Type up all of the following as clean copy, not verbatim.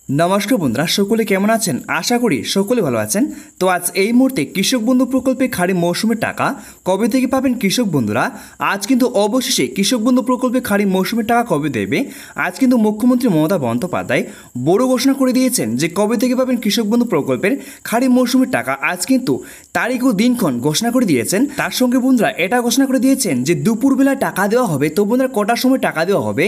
নমস্কার বন্ধুরা, সকলে কেমন আছেন? আশা করি সকলে ভালো আছেন। তো আজ এই মুহূর্তে কৃষক বন্ধু প্রকল্পে খারিফ মৌসুমের টাকা কবে থেকে পাবেন কৃষক বন্ধুরা? আজ কিন্তু অবশেষে কৃষক বন্ধু প্রকল্পে খারিফ মৌসুমের টাকা কবে দেবে? আজ কিন্তু মুখ্যমন্ত্রী মমতা বন্দ্যোপাধ্যায় বড় ঘোষণা করে দিয়েছেন যে কবে থেকে পাবেন কৃষক বন্ধু প্রকল্পের খারিফ মৌসুমের টাকা। আজ কিন্তু তারিখ ও দিনক্ষণ ঘোষণা করে দিয়েছেন। তার সঙ্গে বন্ধুরা এটা ঘোষণা করে দিয়েছেন যে দুপুরবেলা টাকা দেওয়া হবে। তো বন্ধুরা কটার সময় টাকা দেওয়া হবে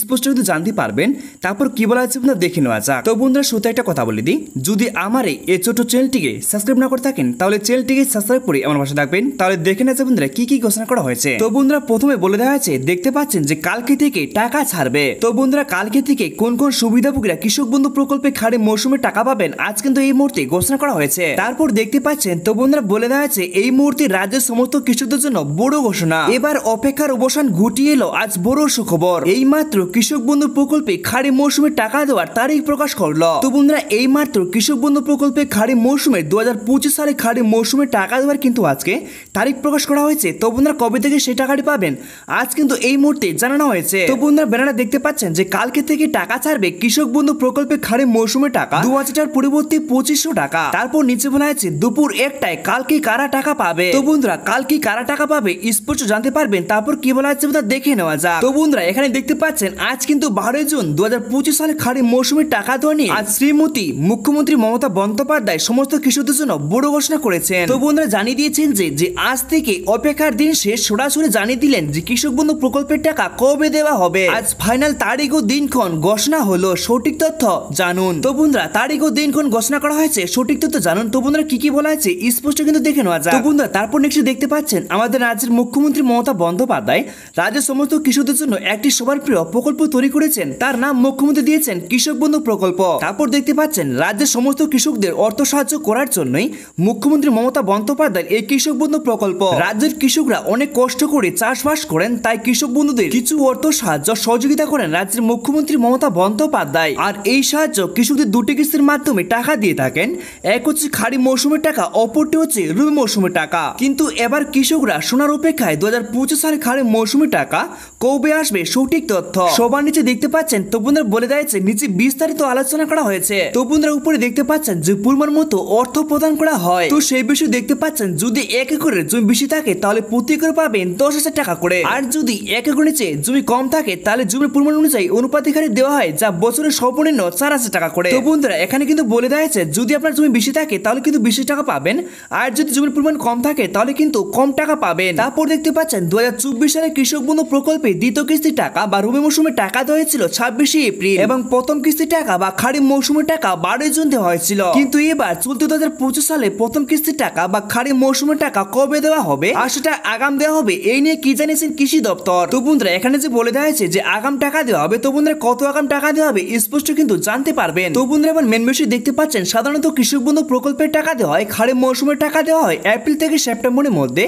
স্পষ্ট কিন্তু জানতে পারবেন। তারপর কি বলা আছে বন্ধুরা দেখে নেওয়া যাক। তো বন্ধুরা শুধু একটা কথা বলে দিই, যদি আমার এই ছোট চ্যানেলটিকে সাবস্ক্রাইব না করে থাকেন তাহলে চ্যানেলটিকে সাবস্ক্রাইব করে আমার পাশে থাকবেন। তাহলে দেখে নেওয়া বন্ধুরা কি কি ঘোষণা করা হয়েছে। তো বন্ধুরা প্রথমে বলে দেওয়া হয়েছে, দেখতে পাচ্ছেন যে কালকে থেকে টাকা ছাড়বে। তো বন্ধুরা কালকে থেকে কোন কোন সুবিধাভোগীরা কৃষক বন্ধু প্রকল্পে খারিফ মৌসুমে টাকা পাবেন আজ কিন্তু এই মুহূর্তে ঘোষণা করা হয়েছে। তারপর দেখতে পাচ্ছেন তো বন্ধুরা বলে দেওয়া হয়েছে এই মুহূর্তে রাজ্যের সমস্ত কৃষকদের জন্য বড় ঘোষণা। এবার অপেক্ষার অবসান ঘটিয়ে এলো আজ বড় সুখবর। এইমাত্র কৃষক বন্ধু প্রকল্পে খারিফ মৌসুমে টাকা দেওয়ার তারিখ প্রকাশ করলো। তো বন্ধুরা এইমাত্র কৃষক বন্ধু প্রকল্পে খারিফ মৌসুমে 2025 সালে খারিফ মৌসুমে টাকা দেওয়ার কিন্তু আজকে তারিখ প্রকাশ করা হয়েছে। তো বন্ধুরা কবে থেকে সেই টাকাটি পাবেন আজ কিন্তু এই মুহূর্তে জানানো হয়েছে। তো বন্ধুরা ব্যানারে দেখতে পাচ্ছেন যে কালকে থেকে টাকা ছাড়বে কৃষক বন্ধু প্রকল্পে খারিফ মৌসুমে টাকা 2000 টাকার পরিবর্তে 2500 টাকা। তারপর নিচে বলা আছে দুপুর 1টায় কালকে কারা টাকা পাবে। তো বন্ধুরা কালকে কারা টাকা পাবে স্পষ্ট জানতে পারবেন। তারপর কি বলা আছে দেখে নেওয়া যাক। তো বন্ধুরা এখানে দেখতে পাচ্ছেন আজ কিন্তু 12 জুন 2025 সালে খারিফ মৌসুমে টাকা দেওয়া নিয়ে আজ শ্রীমতী মুখ্যমন্ত্রী মমতা বন্দ্যোপাধ্যায় সমস্ত কৃষকদের জন্য বড় ঘোষণা করেছেন। তো বন্ধুরা জানিয়ে দিয়েছেন যে আজ থেকে অপেক্ষার দিন শেষ, সরাসরি জানিয়ে দিলেন যে কৃষক বন্ধু প্রকল্পের টাকা কবে দেওয়া হবে। আজ ফাইনাল তারিখ ও দিনক্ষণ ঘোষণা হলো, সঠিক তথ্য জানুন। তো বন্ধুরা তারিখ ও দিনক্ষণ ঘোষণা করা হয়েছে, সঠিক তথ্য জানুন। তো বন্ধুরা কি কি বলা আছে স্পষ্ট কিন্তু দেখে নেওয়া যায়। তো বন্ধুরা তারপর নেক্সট দেখতে পাচ্ছেন আমাদের রাজ্যের মুখ্যমন্ত্রী মমতা বন্দ্যোপাধ্যায় রাজ্যের সমস্ত কৃষকদের জন্য একটি সবার প্রিয় প্রকল্প তৈরি করেছেন। তার নাম মুখ্যমন্ত্রী দিয়েছেন কৃষক বন্ধু প্রকল্প। তারপর দেখতে পাচ্ছেন রাজ্যের সমস্ত কৃষকদের অর্থ সাহায্য করার জন্যই মুখ্যমন্ত্রী মমতা বন্দ্যোপাধ্যায় এই কৃষক বন্ধু প্রকল্প। রাজ্যের কৃষকরা অনেক কষ্ট করে চাষবাস করেন, তাই কৃষক বন্ধুদের কিছু অর্থ সাহায্য সহযোগিতা করেন রাজ্যের মুখ্যমন্ত্রী মমতা বন্দ্যোপাধ্যায়। আর এই সাহায্য কৃষকদের দুটি কিস্তির মাধ্যমে টাকা দিয়ে থাকেন। এক হচ্ছে খারিফ মৌসুমের টাকা, অপরটি হচ্ছে রবি মৌসুমের টাকা। কিন্তু এবার কৃষকরা শোনার অপেক্ষায় 2025 সালে খারিফ মৌসুমের টাকা কবে আসবে সঠিক তথ্য সবার নিচে দেখতে পাচ্ছেন। তো বন্ধুরা বলে দিয়েছে নিচে বিস্তারিত আলোচনা করা হয়েছে। তো বন্ধুরা উপরে দেখতে পাচ্ছেন যে পরিমাণ মতো অর্থ প্রদান করা হয়। তো সেই বিষয়ে দেখতে পাচ্ছেন যদি 1 একরের জমি বেশি থাকে তাহলে প্রতি একর পাবেন 10,000 টাকা করে। আর যদি 1 একরের চেয়ে জমি কম থাকে তাহলে জমির পরিমাণ অনুযায়ী অনুপাতিক হারে দেওয়া হয়, যা বছরের সর্বনিম্ন 4,000 টাকা করে। তো বন্ধুরা এখানে কিন্তু বলে দেওয়া হয়েছে যদি আপনার জমি বেশি থাকে তাহলে কিন্তু বেশি টাকা পাবেন, আর যদি জমির পরিমাণ কম থাকে তাহলে কিন্তু কম টাকা পাবেন। তারপর দেখতে পাচ্ছেন 2024 সালে কৃষক বন্ধু প্রকল্পে দ্বিতীয় কিস্তির টাকা বা রবি মৌসুমে টাকা দেওয়া হয়েছিল 26 এপ্রিল এবং প্রথম কিস্তির টাকা বা খারিফ মৌসুমের টাকা 12 জুন দেওয়া হয়েছিল। কিন্তু এবার চলতি 2025 সালে প্রথম কিস্তির টাকা বা খারিফ মৌসুমের টাকা কবে দেওয়া হবে আর সেটা আগাম দেওয়া হবে, এই নিয়ে কি জানিয়েছেন কৃষি দপ্তর। তো বন্ধুরা এখানে যে বলে দেওয়া হয়েছে যে আগাম টাকা দেওয়া হবে, তো বন্ধুরা কত আগাম টাকা দেওয়া হবে স্পষ্ট কিন্তু জানতে পারবেন। তো বন্ধুরা এবার মেন বিষয় দেখতে পাচ্ছেন সাধারণত কৃষক বন্ধু প্রকল্পের টাকা দেওয়া হয় খারিফ মৌসুমের টাকা দেওয়া হয় এপ্রিল থেকে সেপ্টেম্বরের মধ্যে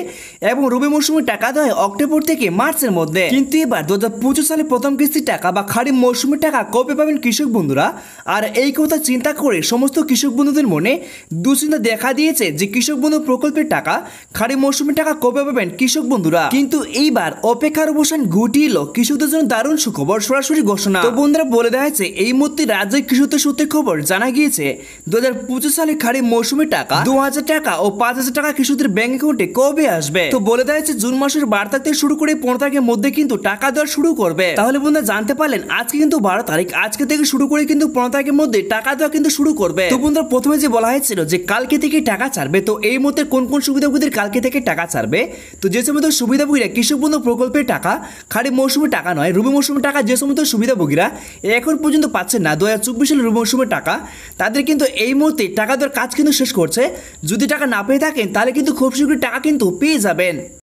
এবং রবি মৌসুমের টাকা দেওয়া হয় অক্টোবর থেকে মার্চের মধ্যে। কিন্তু এবার 2025 সালে প্রথম কিস্তির টাকা বা খারিফ মৌসুমের টাকা কবে পাবেন কৃষক বন্ধুরা? আর এই কথা চিন্তা করে সমস্ত কৃষক বন্ধুদের মনে দুশ্চিন্তা দেখা দিয়েছে যে কৃষক বন্ধু প্রকল্পের টাকা খারিফ মৌসুমের টাকা কবে পাবেন কৃষক বন্ধুরা। কিন্তু এইবার অপেক্ষার অবসান ঘটিয়ে এলো, কৃষকদের জন্য দারুণ সুখবর, সরাসরি ঘোষণা। তো বন্ধুরা বলে দেওয়া হয়েছে এই মুহূর্তে রাজ্যের কৃষকদের সূত্রে খবর জানা গিয়েছে 2025 সালে খারিফ মৌসুমের টাকা 2000 টাকা ও 5000 টাকা কৃষকদের ব্যাংক অ্যাকাউন্টে কবে আসবে। তো বলে দেওয়া হয়েছে জুন মাসের 12 তারিখ থেকে শুরু করে 15 তারিখের মধ্যে কিন্তু টাকা দেওয়া শুরু করবে। তাহলে বন্ধুরা জানতে পারলেন আজকে কিন্তু 12 তারিখ, আজকে থেকে শুরু করে কিন্তু 15 তারিখের মধ্যে টাকা দেওয়া কিন্তু শুরু করবে। তো বন্ধুরা প্রথমে যে বলা হয়েছিল যে কালকে থেকে টাকা ছাড়বে, তো এই মুহূর্তে কোন কোন সুবিধাভোগীদের কালকে থেকে টাকা ছাড়বে? তো যে সমস্ত সুবিধাভোগীরা কৃষক বন্ধু প্রকল্পের টাকা খারিফ মৌসুমের টাকা নয় রবি মৌসুমের টাকা যে সমস্ত সুবিধাভোগীরা এখন পর্যন্ত পাচ্ছেন না 2024 সালের রবি মৌসুমের টাকা, তাদের কিন্তু এই মুহূর্তে টাকা দেওয়ার কাজ কিন্তু শেষ করছে। যদি টাকা না পেয়ে থাকেন তাহলে কিন্তু খুব শীঘ্রই টাকা কিন্তু পেয়ে যাবেন।